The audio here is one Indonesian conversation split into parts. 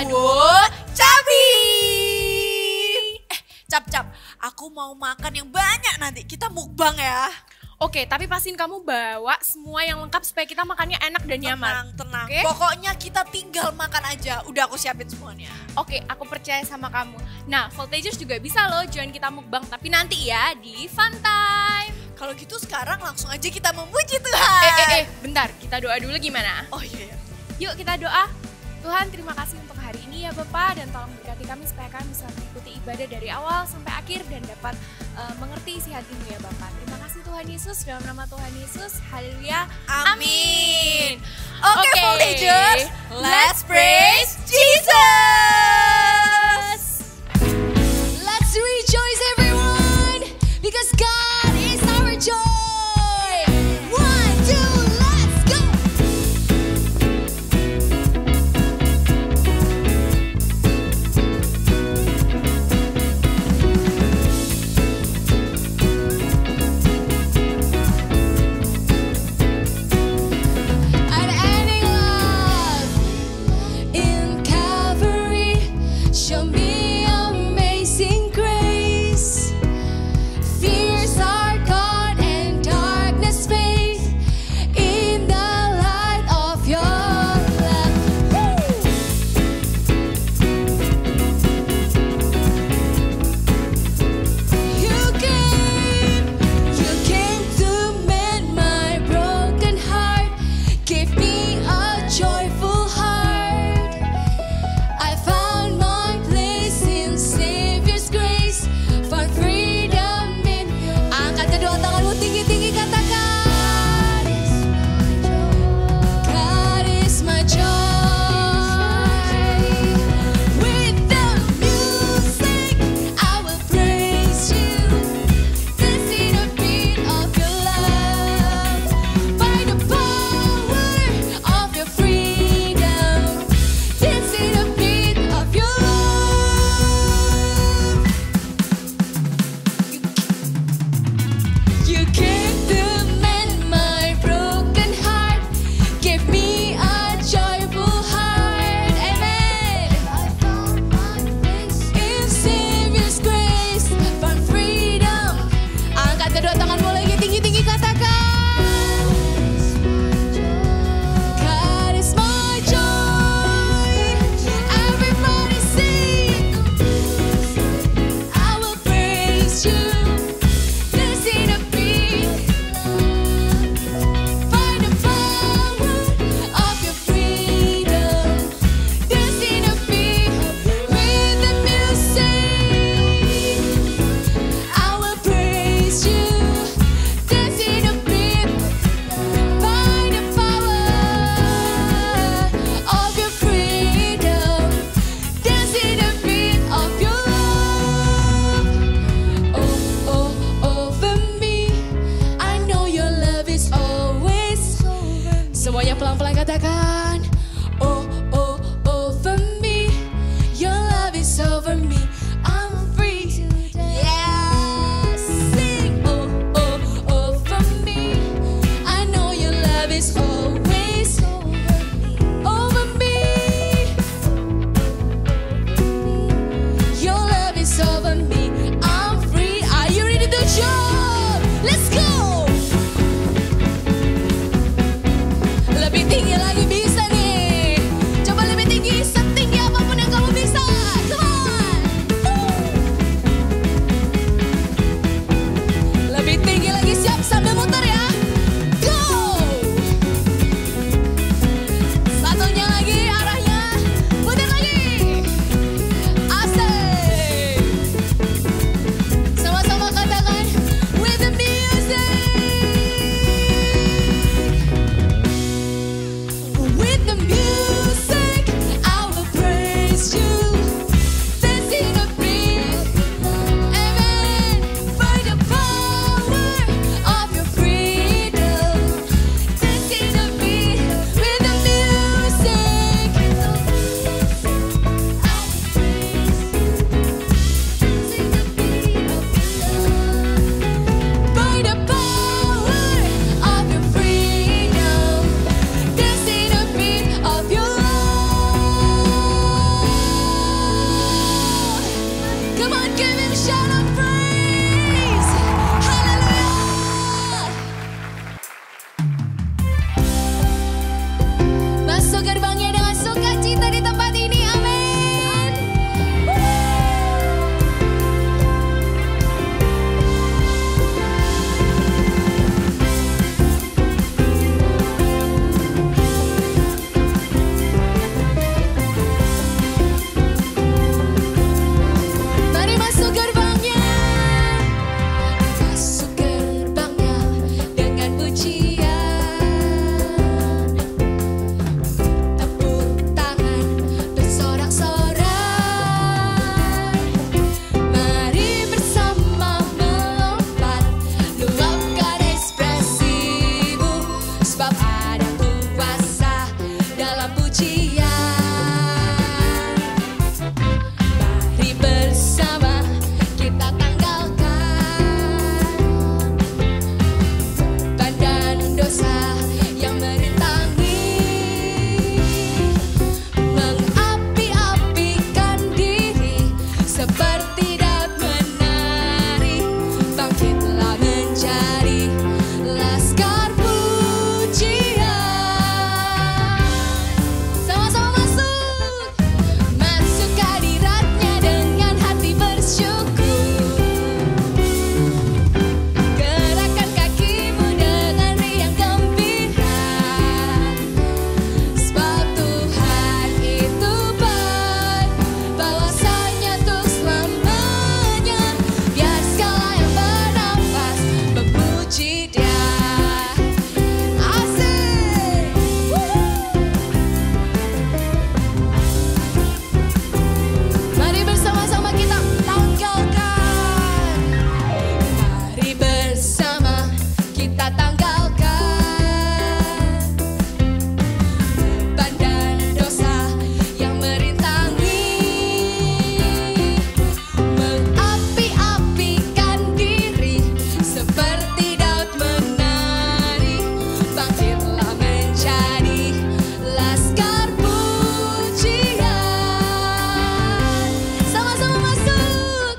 Aduh, Cabi. Cap, aku mau makan yang banyak nanti. Kita mukbang ya. Oke, tapi pastiin kamu bawa semua yang lengkap supaya kita makannya enak dan nyaman. Tenang. Oke? Pokoknya kita tinggal makan aja. Udah aku siapin semuanya. Oke, aku percaya sama kamu. Nah, Voltagers juga bisa loh join kita mukbang, tapi nanti ya di Fun Time. Kalau gitu sekarang langsung aja kita memuji Tuhan. Bentar, kita doa dulu gimana? Oh iya. Yuk kita doa. Tuhan, terima kasih untuk hari ini ya Bapak, dan tolong berkati kami supaya kami bisa mengikuti ibadah dari awal sampai akhir dan dapat mengerti isi hati-Mu ya Bapak. Terima kasih Tuhan Yesus, dalam nama Tuhan Yesus, haleluya, amin. Oke, Voltagers, let's praise Jesus. Let's rejoice everyone, because God is our joy. 1, 2, let's go. Unending love in Calvary. Come on, give him a shout of praise. Hallelujah. Masuk gerbangnya dengan sukacita di tempat ini. Amin. Mari masuk gerbangnya. Masuk gerbangnya dengan pujian. Tepuk tangan bersorak-sorak. Mari bersama melompat, luapkan ekspresimu, sebab ada kuasa dalam pujian. Mari bersama kita tanggalkan beban dan dosa yang merintangi, mengapi-apikan diri seperti Daud menari, bangkitlah menjadi laskar pujian. Sama-sama masuk, masuk ke hadiratnya dengan hati bersyukur. Gerakkan kakimu dengan riang gembira, sebab Tuhan itu baik, bahwasanya untuk selamanya. Biar segala yang bernafas memuji Dia. Asik. Mari bersama-sama kita tanggalkan. Mari bersama kita tanggalkan beban dan dosa yang merintangi, mengapi-apikan diri seperti Daud menari, bangkitlah menjadi laskar pujian. Sama-sama masuk,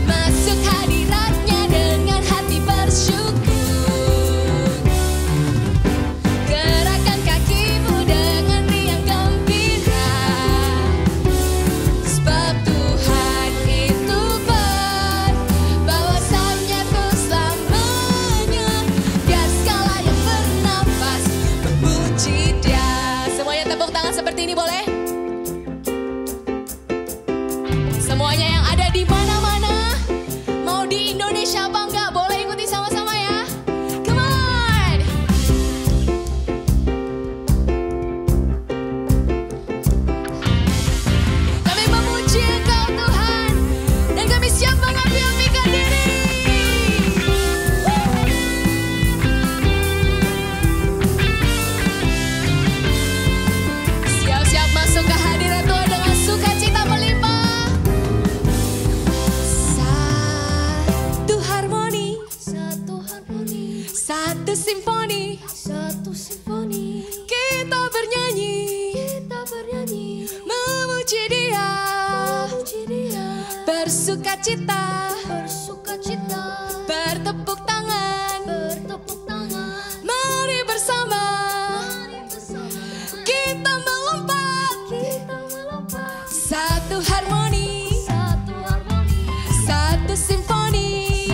masuk hadiratnya dengan hati bersyukur. Gerakkan kakimu dengan riang gembira, sebab Tuhan itu baik, bahwasanya untuk selamanya. Biar segala yang bernafas memuji Dia. Semuanya tepuk tangan seperti ini boleh? Semuanya yang ada di mana-mana, mau di Indonesia apa enggak, boleh ikuti sama-sama ya. Come on. Kami memuji Engkau Tuhan, dan kami siap mengapi-apikan diri. Siap-siap masuk ke hadirat Tuhan dengan sukacita melimpah. Satu harmoni, satu simfoni, kita bernyanyi, memuji Dia, bersukacita, bertepuk tangan, mari bersama kita melompat. Satu harmoni, satu simfoni,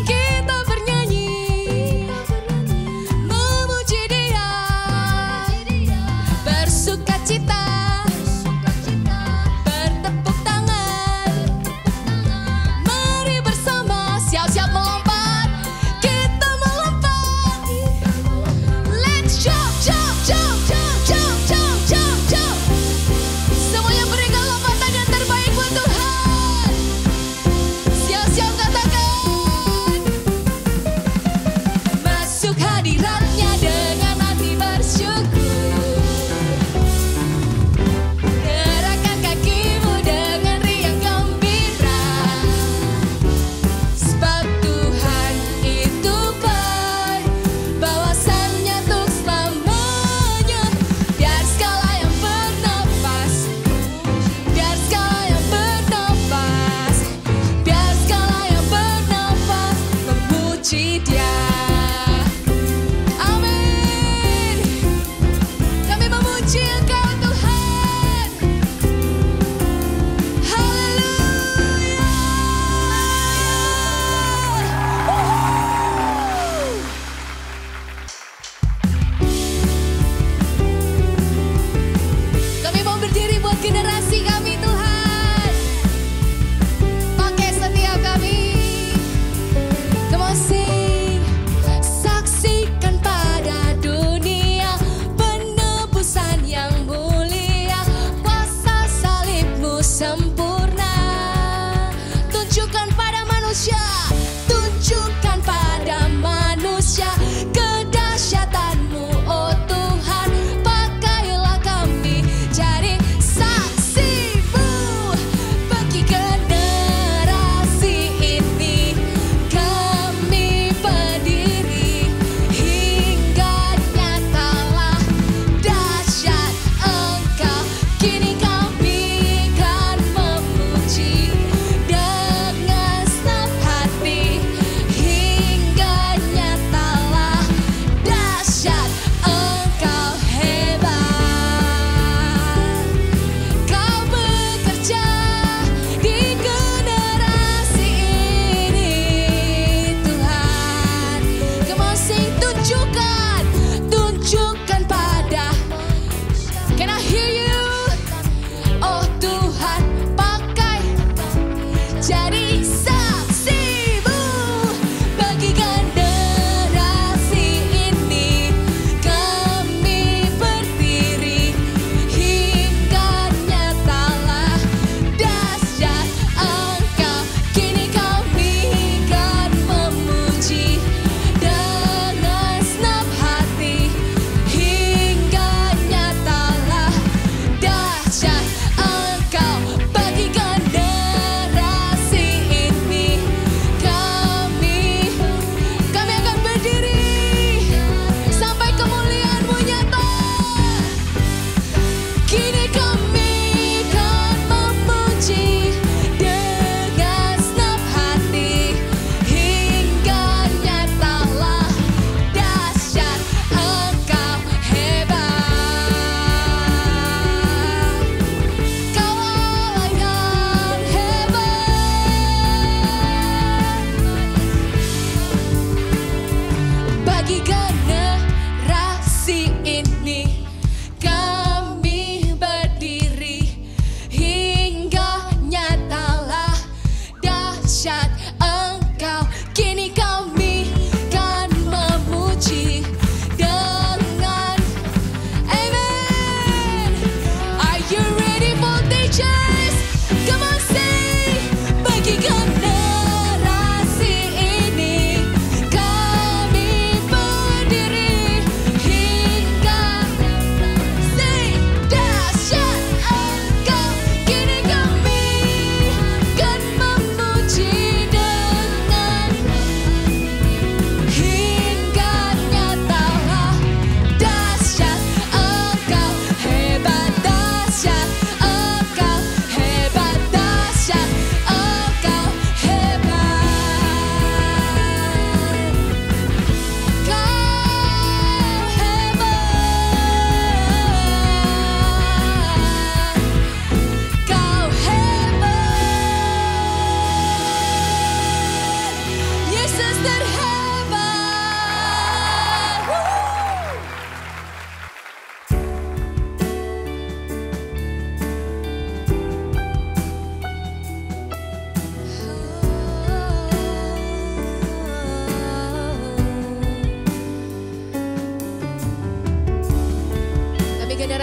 kita bernyanyi, memuji Dia, bersukacita, bertepuk tangan, mari bersama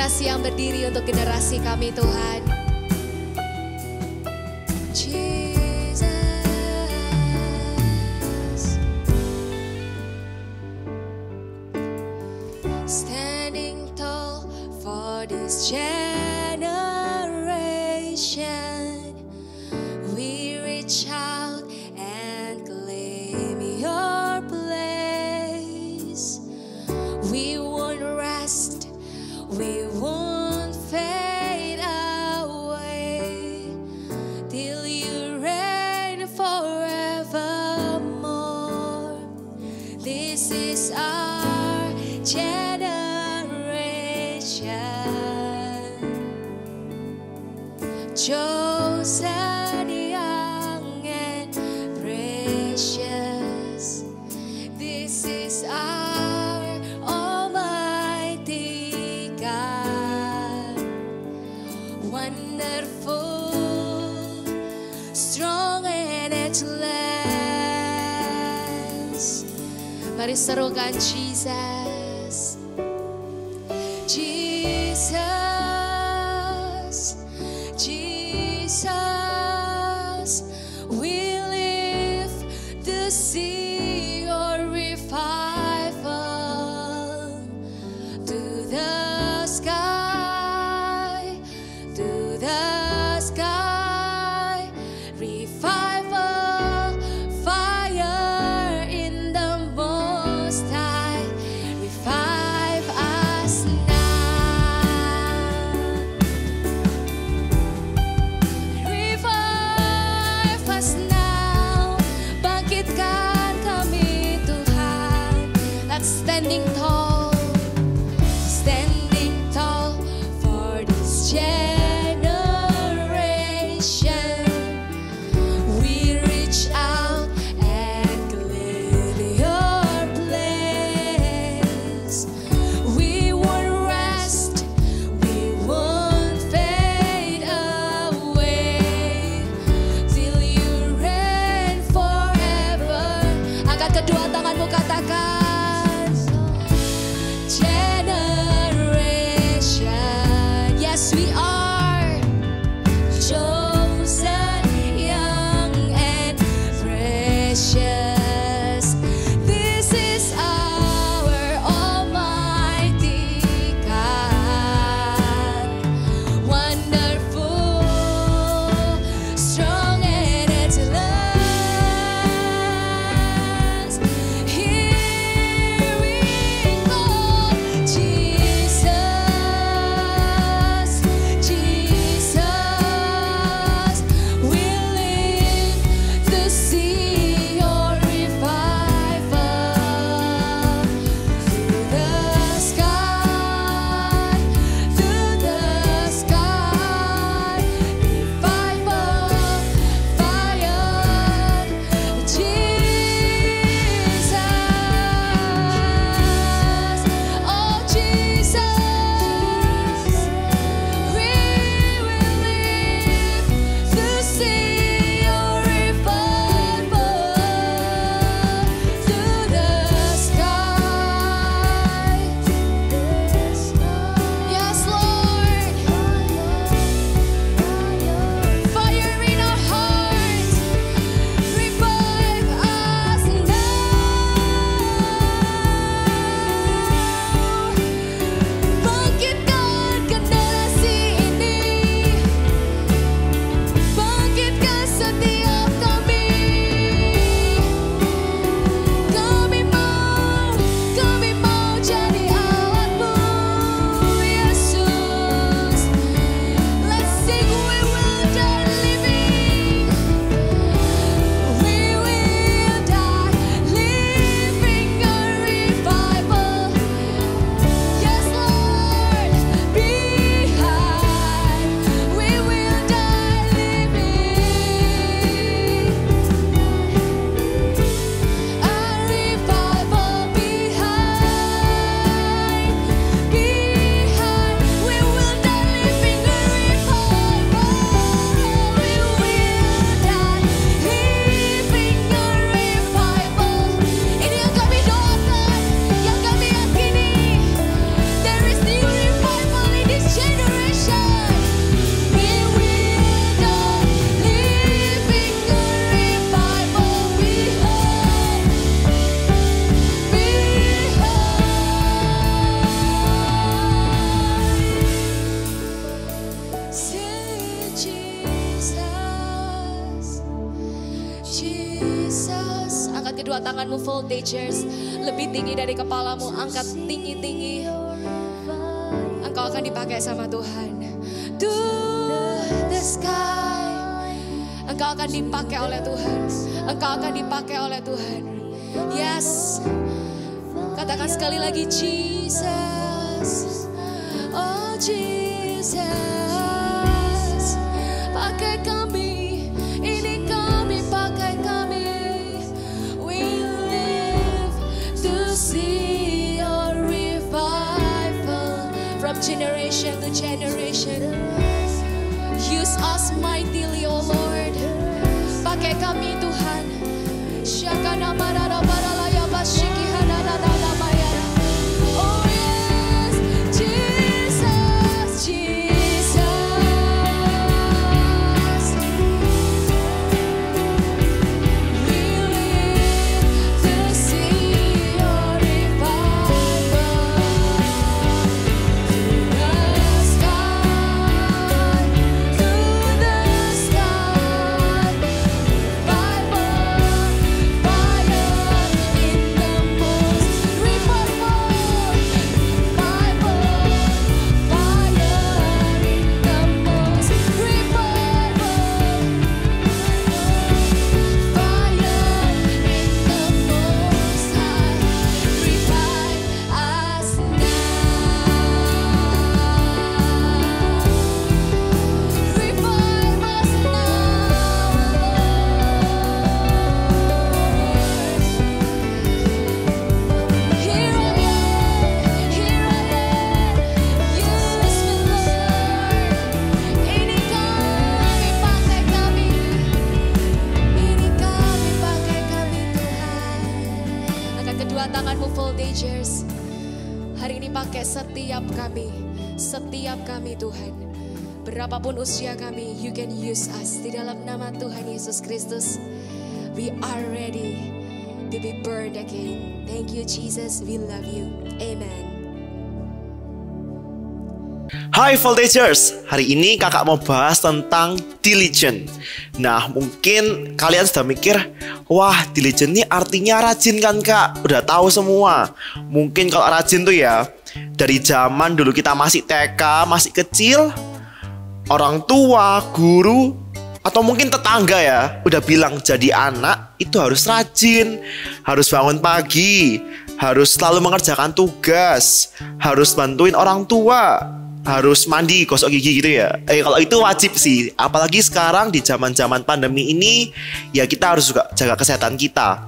generasi yang berdiri untuk generasi kami Tuhan. Jesus, standing tall for this generation, we reach out and claim your place. We won't rest, we won't fade away till you reign forevermore. This is our generation, chosen, young and precious. This is our Almighty God, wonderful, strong and excellent. Mari serukan Jesus, Jesus, Jesus. We live to see your revival to the sky, to the sky. Revival, fire in the Most High. Revive us now. Revive us now. Bangkitkan kami Tuhan. That's standing tall, standing tall for this generation. We reach out and claim your place. We won't rest, we won't fade away till you reign forever. Angkat kedua tanganmu, katakan generation. Yes, we are chosen, young and precious. This is our Almighty God, wonderful, strong and excellent. He Jesus. Angkat kedua tanganmu, voltagers. Lebih tinggi dari kepalamu, angkat tinggi-tinggi. Engkau akan dipakai sama Tuhan. To the sky. Engkau akan dipakai oleh Tuhan. Engkau akan dipakai oleh Tuhan. Yes. Katakan sekali lagi, Jesus. Oh Jesus. Pakai kami. Ini kami, pakai kami. We live to see your revival. From generation to generation. Use us mightily, oh Lord. Pakai kami Tuhan. Syakana marara baralaya basyiki hananana mayara. Oh yes, Jesus, Jesus. We live to see your revival. To the sky, to the sky. Revival, fire in the most. Revival, revival, fire in the most. Revival, fire in the most high. Revive us now. Revive us now. Here I am, use me Lord. Ini kami, pakai kami. Ini kami, pakai kami Tuhan. Angkat kedua tanganmu, voltagers. Hari ini pakai setiap kami Tuhan. Berapapun usia kami, you can use us. Di dalam nama Tuhan Yesus Kristus, we are ready to be burned again. Thank you Jesus, we love you. Amen. Hai Voltagers, hari ini kakak mau bahas tentang diligent. Nah, mungkin kalian sudah mikir, wah diligent ini artinya rajin kan kak? Udah tahu semua. Mungkin kalau rajin tuh ya, dari zaman dulu kita masih TK, masih kecil, orang tua, guru, atau mungkin tetangga ya, udah bilang jadi anak itu harus rajin, harus bangun pagi, harus selalu mengerjakan tugas, harus bantuin orang tua, harus mandi, gosok gigi gitu ya. Kalau itu wajib sih, apalagi sekarang di zaman-zaman pandemi ini, ya kita harus juga jaga kesehatan kita.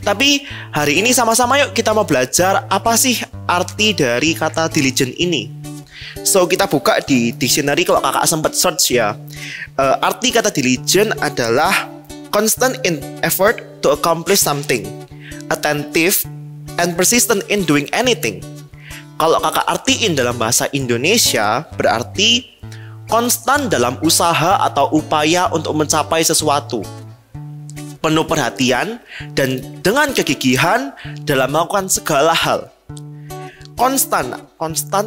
Tapi hari ini sama-sama yuk kita mau belajar apa sih arti dari kata diligent ini. So kita buka di dictionary kalau kakak sempat search ya. Arti kata diligent adalah constant in effort to accomplish something, attentive and persistent in doing anything. Kalau kakak artiin dalam bahasa Indonesia berarti konstan dalam usaha atau upaya untuk mencapai sesuatu, penuh perhatian dan dengan kegigihan dalam melakukan segala hal. Konstan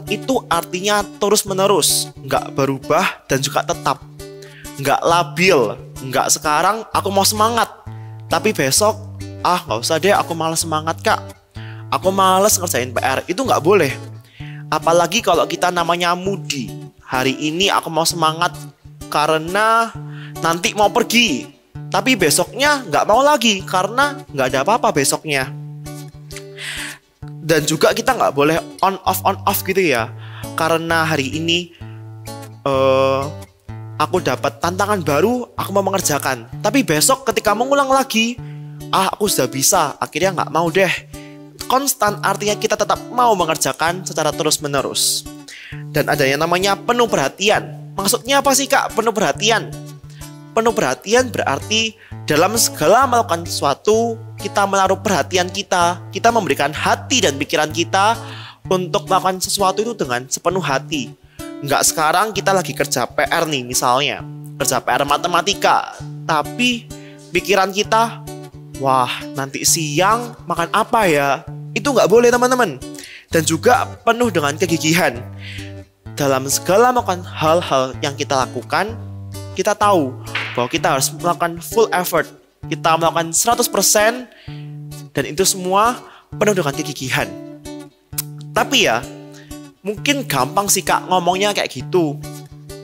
itu artinya terus-menerus, nggak berubah dan juga tetap. Nggak labil, nggak sekarang aku mau semangat, tapi besok, nggak usah deh aku malas semangat kak. Aku malas ngerjain PR, itu nggak boleh. Apalagi kalau kita namanya moody. Hari ini aku mau semangat karena nanti mau pergi. Tapi besoknya nggak mau lagi karena nggak ada apa-apa besoknya. Dan juga kita nggak boleh on off gitu ya. Karena hari ini aku dapat tantangan baru, aku mau mengerjakan. Tapi besok ketika mengulang lagi, aku sudah bisa, akhirnya nggak mau deh. Konstan artinya kita tetap mau mengerjakan secara terus-menerus. Dan ada yang namanya penuh perhatian. Maksudnya apa sih kak penuh perhatian? Penuh perhatian berarti dalam segala melakukan sesuatu, kita menaruh perhatian kita memberikan hati dan pikiran kita untuk melakukan sesuatu itu dengan sepenuh hati. Nggak sekarang kita lagi kerja PR nih misalnya, kerja PR matematika, tapi pikiran kita, wah nanti siang makan apa ya? Itu nggak boleh teman-teman. Dan juga penuh dengan kegigihan. Dalam segala melakukan hal-hal yang kita lakukan, kita tahu bahwa kita harus melakukan full effort, kita melakukan 100%, dan itu semua penuh dengan kegigihan. Tapi ya, mungkin gampang sih Kak ngomongnya kayak gitu.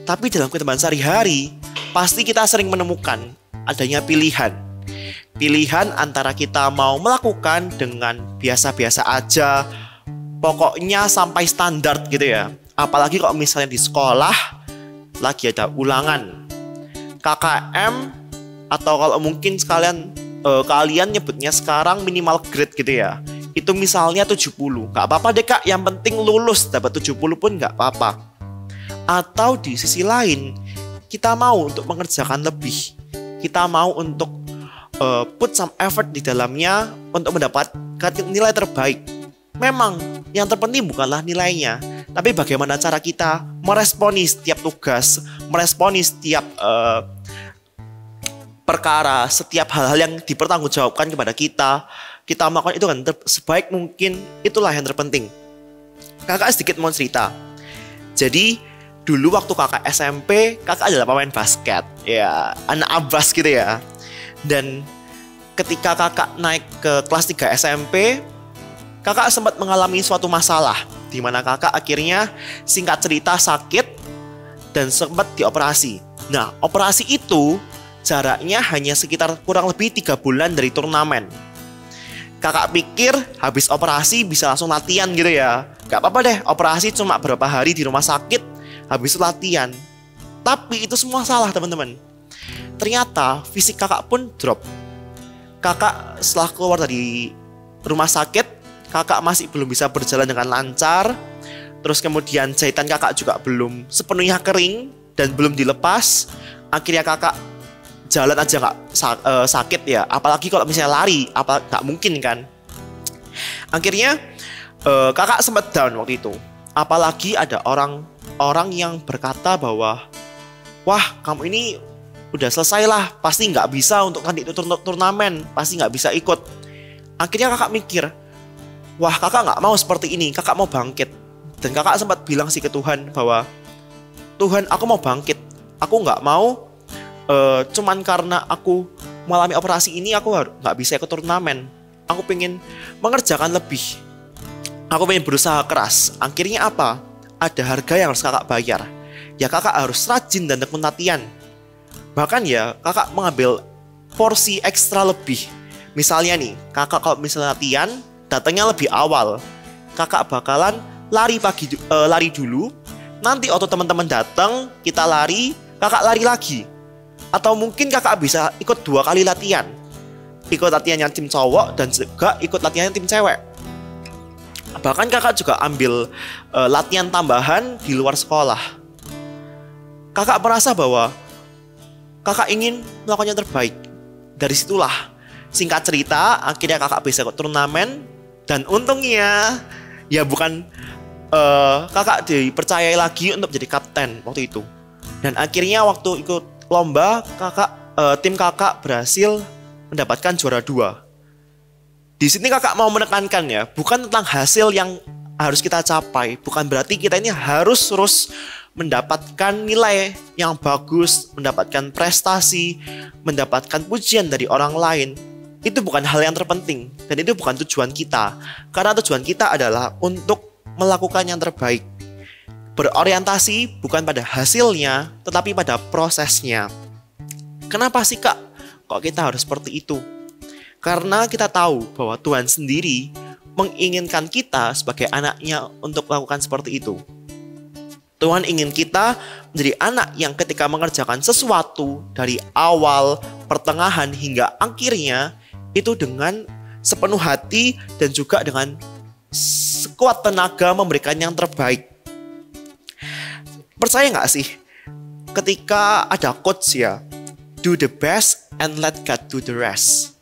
Tapi dalam kehidupan sehari-hari, pasti kita sering menemukan adanya pilihan. Pilihan antara kita mau melakukan dengan biasa-biasa aja, pokoknya sampai standar gitu ya. Apalagi kalau misalnya di sekolah lagi ada ulangan, KKM, atau kalau mungkin kalian nyebutnya sekarang minimal grade gitu ya. Itu misalnya 70. Gak apa-apa deh Kak, yang penting lulus, dapat 70 pun gak apa-apa. Atau di sisi lain, kita mau untuk mengerjakan lebih. Kita mau untuk put some effort di dalamnya untuk mendapatkan nilai terbaik. Memang yang terpenting bukanlah nilainya, tapi bagaimana cara kita meresponi setiap tugas, meresponi setiap perkara, setiap hal-hal yang dipertanggungjawabkan kepada kita. Kita melakukan itu kan sebaik mungkin, itulah yang terpenting. Kakak sedikit mau cerita. Jadi dulu waktu kakak SMP, kakak adalah pemain basket, ya anak abas gitu ya. Dan ketika kakak naik ke kelas 3 SMP, kakak sempat mengalami suatu masalah, di mana kakak akhirnya singkat cerita sakit dan sempat dioperasi. Nah, operasi itu jaraknya hanya sekitar kurang lebih 3 bulan dari turnamen. Kakak pikir habis operasi bisa langsung latihan gitu ya. Gak apa-apa deh, operasi cuma berapa hari di rumah sakit, habis itu latihan. Tapi itu semua salah teman-teman. Ternyata fisik kakak pun drop. Kakak setelah keluar dari rumah sakit, kakak masih belum bisa berjalan dengan lancar. Terus kemudian jahitan kakak juga belum sepenuhnya kering dan belum dilepas. Akhirnya kakak jalan aja nggak sakit ya, apalagi kalau misalnya lari, nggak mungkin kan. Akhirnya kakak sempat down waktu itu. Apalagi ada orang yang berkata bahwa, wah kamu ini udah selesai lah, pasti nggak bisa untuk turnamen, pasti nggak bisa ikut. Akhirnya kakak mikir, wah kakak nggak mau seperti ini, kakak mau bangkit. Dan kakak sempat bilang sih ke Tuhan bahwa, Tuhan aku mau bangkit, aku nggak mau cuman karena aku mengalami operasi ini aku nggak bisa ikut turnamen. Aku pengen mengerjakan lebih, aku pengen berusaha keras. Akhirnya apa? Ada harga yang harus kakak bayar. Ya kakak harus rajin dan tekun latihan. Bahkan ya kakak mengambil porsi ekstra lebih. Misalnya nih, kakak kalau misalnya latihan datangnya lebih awal, kakak bakalan lari dulu. Nanti waktu teman-teman datang, kita lari, kakak lari lagi. Atau mungkin kakak bisa ikut 2 kali latihan. Ikut latihannya tim cowok dan juga ikut latihannya tim cewek. Bahkan kakak juga ambil latihan tambahan di luar sekolah. Kakak merasa bahwa kakak ingin melakukan yang terbaik. Dari situlah, singkat cerita, akhirnya kakak bisa ikut turnamen. Dan untungnya, ya bukan kakak dipercayai lagi untuk jadi kapten waktu itu. Dan akhirnya waktu ikut lomba, tim kakak berhasil mendapatkan juara 2. Di sini kakak mau menekankan ya, bukan tentang hasil yang harus kita capai, bukan berarti kita ini harus terus mendapatkan nilai yang bagus, mendapatkan prestasi, mendapatkan pujian dari orang lain. Itu bukan hal yang terpenting dan itu bukan tujuan kita. Karena tujuan kita adalah untuk melakukan yang terbaik. Berorientasi bukan pada hasilnya, tetapi pada prosesnya. Kenapa sih Kak? Kok kita harus seperti itu? Karena kita tahu bahwa Tuhan sendiri menginginkan kita sebagai anaknya untuk melakukan seperti itu. Tuhan ingin kita menjadi anak yang ketika mengerjakan sesuatu dari awal, pertengahan hingga akhirnya itu dengan sepenuh hati dan juga dengan sekuat tenaga memberikan yang terbaik. Percaya nggak sih, ketika ada quotes ya, do the best and let God do the rest.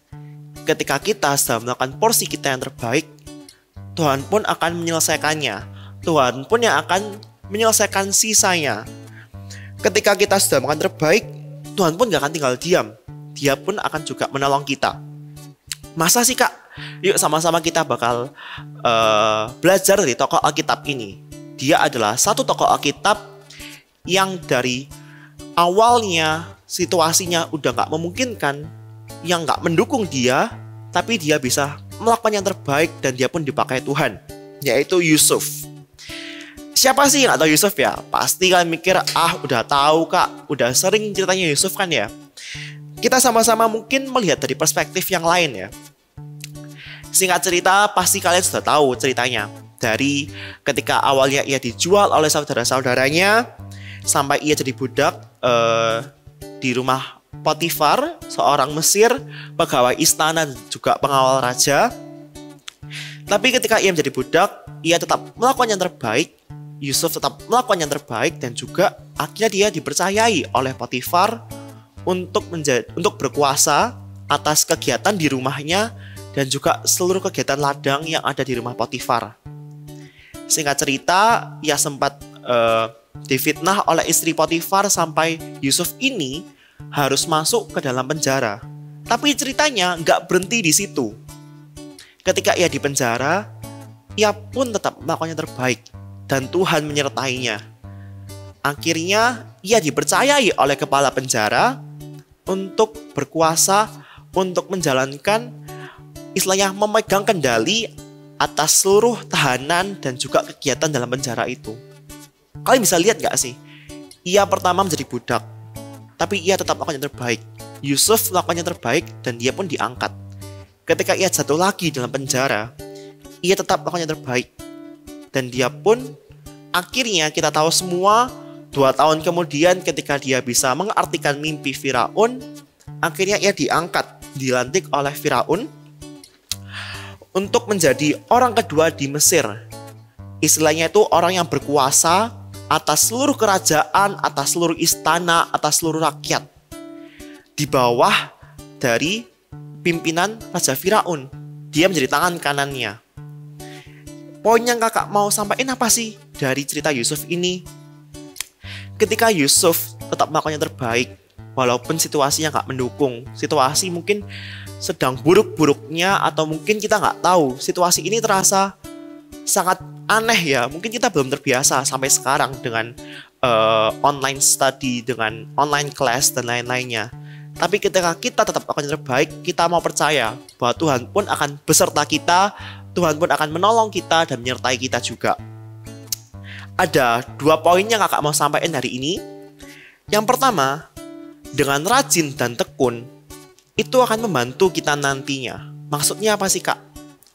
Ketika kita sedang melakukan porsi kita yang terbaik, Tuhan pun akan menyelesaikannya. Tuhan pun yang akan menyelesaikan sisanya. Ketika kita sudah melakukan terbaik, Tuhan pun gak akan tinggal diam. Dia pun akan juga menolong kita. Masa sih Kak? Yuk sama-sama kita bakal belajar dari tokoh Alkitab ini. Dia adalah satu tokoh Alkitab yang dari awalnya situasinya udah gak memungkinkan, yang nggak mendukung dia, tapi dia bisa melakukan yang terbaik dan dia pun dipakai Tuhan, yaitu Yusuf. Siapa sih yang nggak tahu Yusuf ya? Pasti kalian mikir, udah tahu kak, udah sering ceritanya Yusuf kan ya. Kita sama-sama mungkin melihat dari perspektif yang lain ya. Singkat cerita, pasti kalian sudah tahu ceritanya. Dari ketika awalnya ia dijual oleh saudara-saudaranya, sampai ia jadi budak di rumah Potifar, seorang Mesir, pegawai istana dan juga pengawal raja. Tapi ketika ia menjadi budak, ia tetap melakukan yang terbaik. Yusuf tetap melakukan yang terbaik dan juga akhirnya dia dipercayai oleh Potifar untuk berkuasa atas kegiatan di rumahnya dan juga seluruh kegiatan ladang yang ada di rumah Potifar. Singkat cerita, ia sempat difitnah oleh istri Potifar sampai Yusuf ini harus masuk ke dalam penjara. Tapi ceritanya nggak berhenti di situ. Ketika ia di penjara, ia pun tetap melakukan yang terbaik dan Tuhan menyertainya. Akhirnya ia dipercayai oleh kepala penjara untuk berkuasa, untuk menjalankan, istilahnya memegang kendali atas seluruh tahanan dan juga kegiatan dalam penjara itu. Kalian bisa lihat gak sih? Ia pertama menjadi budak, tapi ia tetap melakukan yang terbaik. Yusuf melakukan yang terbaik dan dia pun diangkat. Ketika ia jatuh lagi dalam penjara, ia tetap melakukan yang terbaik. Dan dia pun akhirnya kita tahu semua 2 tahun kemudian ketika dia bisa mengartikan mimpi Firaun, akhirnya ia diangkat, dilantik oleh Firaun untuk menjadi orang kedua di Mesir. Istilahnya itu orang yang berkuasa atas seluruh kerajaan, atas seluruh istana, atas seluruh rakyat. Di bawah dari pimpinan Raja Firaun. Dia menjadi tangan kanannya. Poin yang kakak mau sampaikan apa sih dari cerita Yusuf ini? Ketika Yusuf tetap melakukan yang terbaik, walaupun situasinya nggak mendukung, situasi mungkin sedang buruk-buruknya, atau mungkin kita nggak tahu, situasi ini terasa sangat aneh ya. Mungkin kita belum terbiasa sampai sekarang dengan online study, dengan online class dan lain-lainnya. Tapi ketika kita tetap melakukan yang terbaik, kita mau percaya bahwa Tuhan pun akan beserta kita, Tuhan pun akan menolong kita dan menyertai kita juga. Ada 2 poin yang kakak mau sampaikan hari ini. Yang pertama, dengan rajin dan tekun, itu akan membantu kita nantinya. Maksudnya apa sih kak?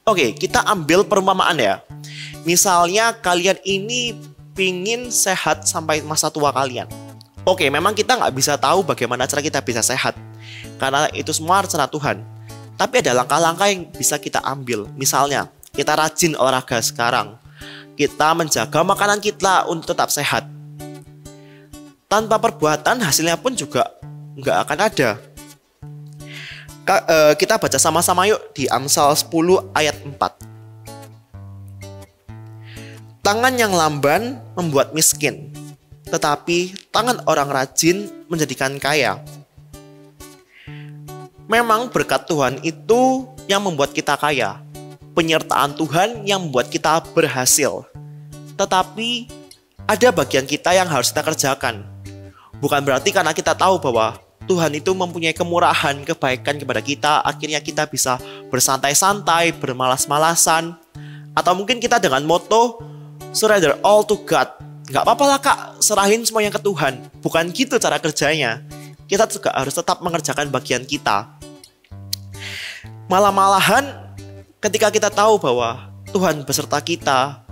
Oke, kita ambil perumpamaan ya. Misalnya kalian ini pingin sehat sampai masa tua kalian. Oke, memang kita nggak bisa tahu bagaimana cara kita bisa sehat, karena itu semua rencana Tuhan. Tapi ada langkah-langkah yang bisa kita ambil. Misalnya, kita rajin olahraga sekarang. Kita menjaga makanan kita untuk tetap sehat. Tanpa perbuatan, hasilnya pun juga nggak akan ada. Kita baca sama-sama yuk di Amsal 10 ayat 4. Tangan yang lamban membuat miskin, tetapi tangan orang rajin menjadikan kaya. Memang berkat Tuhan itu yang membuat kita kaya. Penyertaan Tuhan yang membuat kita berhasil. Tetapi ada bagian kita yang harus kita kerjakan. Bukan berarti karena kita tahu bahwa Tuhan itu mempunyai kemurahan, kebaikan kepada kita, akhirnya kita bisa bersantai-santai, bermalas-malasan. Atau mungkin kita dengan moto surrender all to God. Gak apa-apa lah kak, serahin semuanya ke Tuhan. Bukan gitu cara kerjanya. Kita juga harus tetap mengerjakan bagian kita. Malah-malahan ketika kita tahu bahwa Tuhan beserta kita,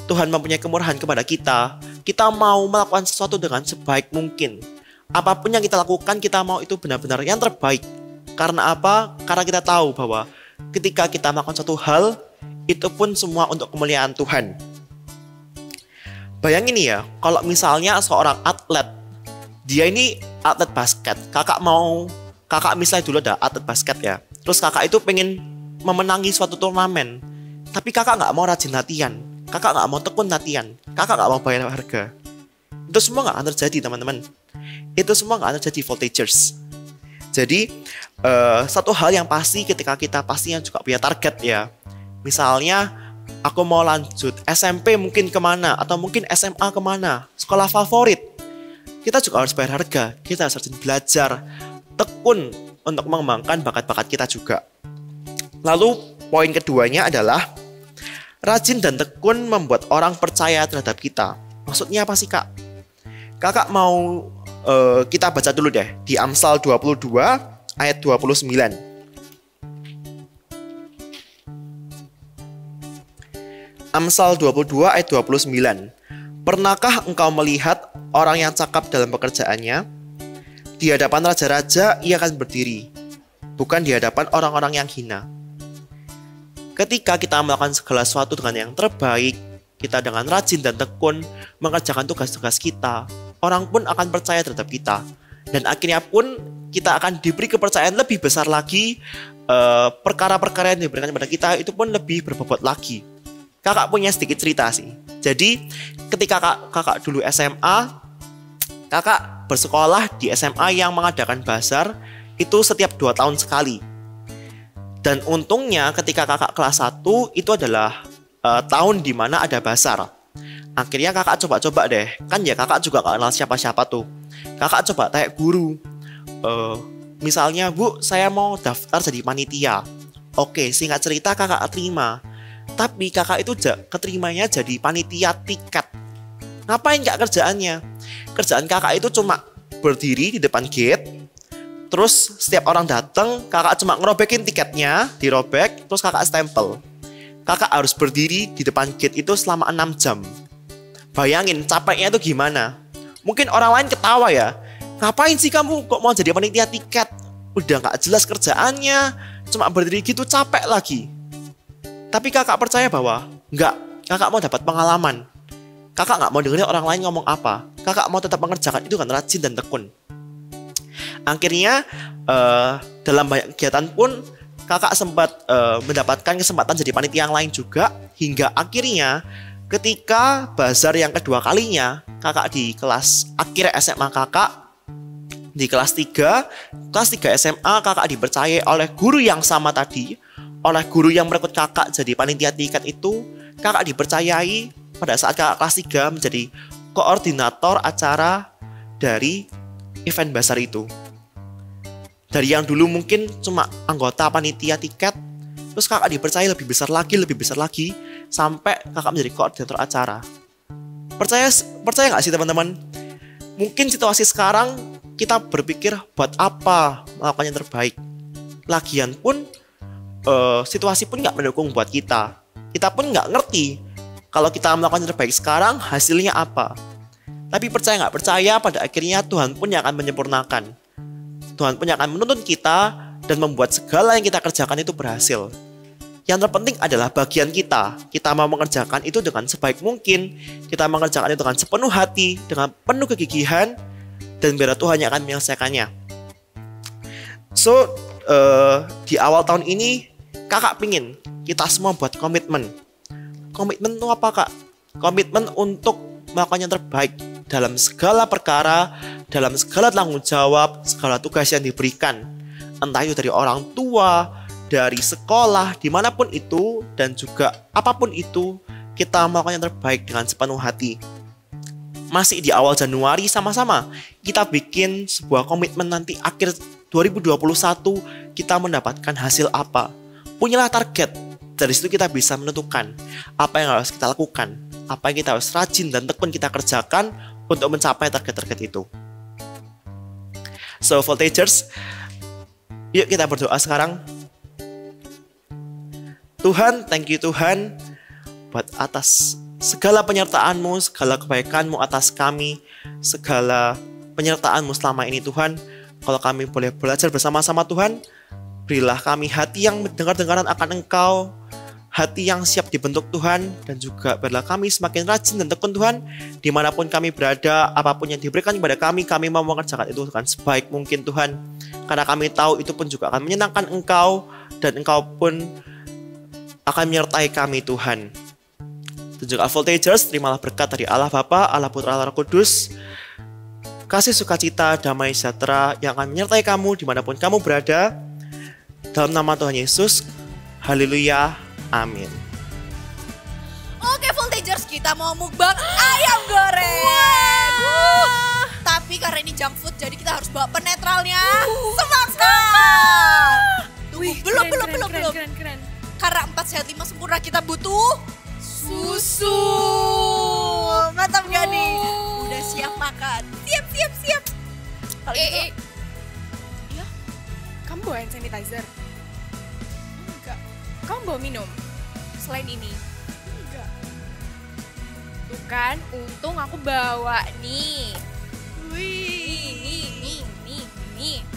Tuhan mempunyai kemurahan kepada kita, kita mau melakukan sesuatu dengan sebaik mungkin. Apapun yang kita lakukan, kita mau itu benar-benar yang terbaik. Karena apa? Karena kita tahu bahwa ketika kita melakukan suatu hal, itu pun semua untuk kemuliaan Tuhan. Bayangin ya, kalau misalnya seorang atlet, dia ini atlet basket. Kakak misalnya dulu ada atlet basket ya. Terus kakak itu pengen memenangi suatu turnamen. Tapi kakak gak mau rajin latihan. Kakak gak mau tekun latihan. Kakak gak mau bayar harga. Itu semua gak akan terjadi teman-teman. Itu semua gak akan terjadi voltagers. Jadi satu hal yang pasti ketika kita pastinya juga punya target ya. Misalnya aku mau lanjut SMP mungkin kemana, atau mungkin SMA kemana, sekolah favorit. Kita juga harus bayar harga. Kita harus rajin belajar, tekun untuk mengembangkan bakat-bakat kita juga. Lalu poin keduanya adalah rajin dan tekun membuat orang percaya terhadap kita. Maksudnya apa sih Kak? Kakak mau kita baca dulu deh di Amsal 22 ayat 29. Amsal 22 ayat 29. Pernahkah engkau melihat orang yang cakap dalam pekerjaannya? Di hadapan raja-raja ia akan berdiri, bukan di hadapan orang-orang yang hina. Ketika kita melakukan segala sesuatu dengan yang terbaik, kita dengan rajin dan tekun mengerjakan tugas-tugas kita, orang pun akan percaya terhadap kita. Dan akhirnya pun kita akan diberi kepercayaan lebih besar lagi. Perkara-perkara yang diberikan kepada kita itu pun lebih berbobot lagi. Kakak punya sedikit cerita sih. Jadi ketika kakak dulu SMA, kakak bersekolah di SMA yang mengadakan bazar itu setiap 2 tahun sekali. Dan untungnya ketika kakak kelas 1 itu adalah tahun dimana ada bazar. Akhirnya kakak coba-coba deh. Kan ya kakak juga gak kenal siapa-siapa tuh. Kakak coba tanya guru. Misalnya, Bu, saya mau daftar jadi panitia. Oke, singkat cerita kakak terima. Tapi kakak itu keterimanya jadi panitia tiket. Ngapain Kak kerjaannya? Kerjaan kakak itu cuma berdiri di depan gate. Terus setiap orang datang, kakak cuma ngerobekin tiketnya, dirobek, terus kakak stempel. Kakak harus berdiri di depan gate itu selama 6 jam. Bayangin capeknya itu gimana? Mungkin orang lain ketawa ya. Ngapain sih kamu kok mau jadi panitia tiket? Udah gak jelas kerjaannya, cuma berdiri gitu capek lagi. Tapi kakak percaya bahwa enggak, kakak mau dapat pengalaman. Kakak gak mau dengerin orang lain ngomong apa. Kakak mau tetap mengerjakan itu dengan rajin dan tekun. Akhirnya dalam banyak kegiatan pun kakak sempat mendapatkan kesempatan jadi panitia yang lain juga. Hingga akhirnya ketika bazar yang kedua kalinya, kakak di kelas akhir SMA kakak, di kelas 3 SMA kakak dipercayai oleh guru yang sama tadi, oleh guru yang merekrut kakak jadi panitia tiket itu. Kakak dipercayai pada saat kakak kelas 3 menjadi koordinator acara dari event bazar itu. Dari yang dulu mungkin cuma anggota panitia tiket, terus kakak dipercaya lebih besar lagi, sampai kakak menjadi koordinator acara. Percaya nggak sih teman-teman? Mungkin situasi sekarang kita berpikir buat apa melakukan yang terbaik. Lagian pun situasi pun nggak mendukung buat kita. Kita pun nggak ngerti kalau kita melakukan yang terbaik sekarang hasilnya apa. Tapi percaya nggak percaya, pada akhirnya Tuhan pun yang akan menyempurnakan. Tuhan pun yang akan menuntun kita dan membuat segala yang kita kerjakan itu berhasil. Yang terpenting adalah bagian kita. Kita mau mengerjakan itu dengan sebaik mungkin. Kita mengerjakan itu dengan sepenuh hati, dengan penuh kegigihan, dan biar Tuhan yang akan menyelesaikannya. So, di awal tahun ini, kakak pingin kita semua buat komitmen. Komitmen itu apa Kak? Komitmen untuk melakukan yang terbaik dalam segala perkara, dalam segala tanggung jawab, segala tugas yang diberikan. Entah itu dari orang tua, dari sekolah, dimanapun itu, dan juga apapun itu, kita melakukan yang terbaik dengan sepenuh hati. Masih di awal Januari sama-sama, kita bikin sebuah komitmen nanti akhir 2021 kita mendapatkan hasil apa. Punyalah target, dari situ kita bisa menentukan apa yang harus kita lakukan, apa yang kita harus rajin dan tekun kita kerjakan untuk mencapai target-target itu. So, Voltagers, yuk kita berdoa sekarang. Tuhan, thank you Tuhan buat atas segala penyertaan-Mu, segala kebaikan-Mu atas kami, segala penyertaan-Mu selama ini Tuhan. Kalau kami boleh belajar bersama-sama Tuhan, berilah kami hati yang mendengar-dengaran akan Engkau, hati yang siap dibentuk Tuhan, dan juga biarlah kami semakin rajin dan tekun Tuhan, dimanapun kami berada, apapun yang diberikan kepada kami mau mengerjakan itu dengan sebaik mungkin Tuhan, karena kami tahu itu pun juga akan menyenangkan Engkau, dan Engkau pun akan menyertai kami Tuhan. Dan juga Voltagers, terimalah berkat dari Allah Bapa, Allah Putra, Allah Roh Kudus, kasih sukacita, damai sejahtera yang akan menyertai kamu dimanapun kamu berada. Dalam nama Tuhan Yesus, haleluya, amin. Oke Voltagers, kita mau mukbang ayam goreng. Tapi karena ini junk food, jadi kita harus bawa penetralnya. Semangat! sempurna kita butuh susu. Mantap gak nih? Udah siap makan. Siap. Kalau gitu, Ya, kamu bawa hand sanitizer? Enggak. Kamu bawa minum? Selain ini? Enggak. Tuh kan, untung aku bawa nih. Nih.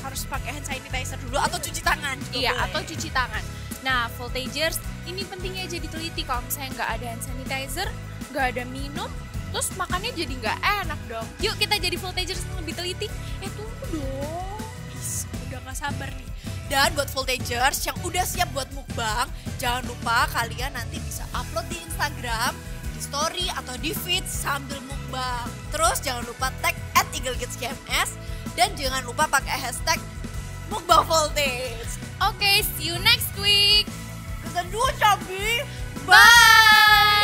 harus pakai hand sanitizer dulu atau cuci tangan juga Iya, boleh. atau cuci tangan. Nah, voltagers, ini pentingnya jadi teliti. Kalau misalnya nggak ada hand sanitizer, nggak ada minum, terus makannya jadi nggak enak dong. Yuk kita jadi voltagers yang lebih teliti. Tunggu dong. Is, udah gak sabar nih. Dan buat voltagers yang udah siap buat mukbang, jangan lupa kalian nanti bisa upload di Instagram, di story atau di feed sambil mukbang. Terus jangan lupa tag @eaglekidsGMS dan jangan lupa pakai hashtag mukbang voltage. Oke, see you next week. Kesan dua cabi. Bye.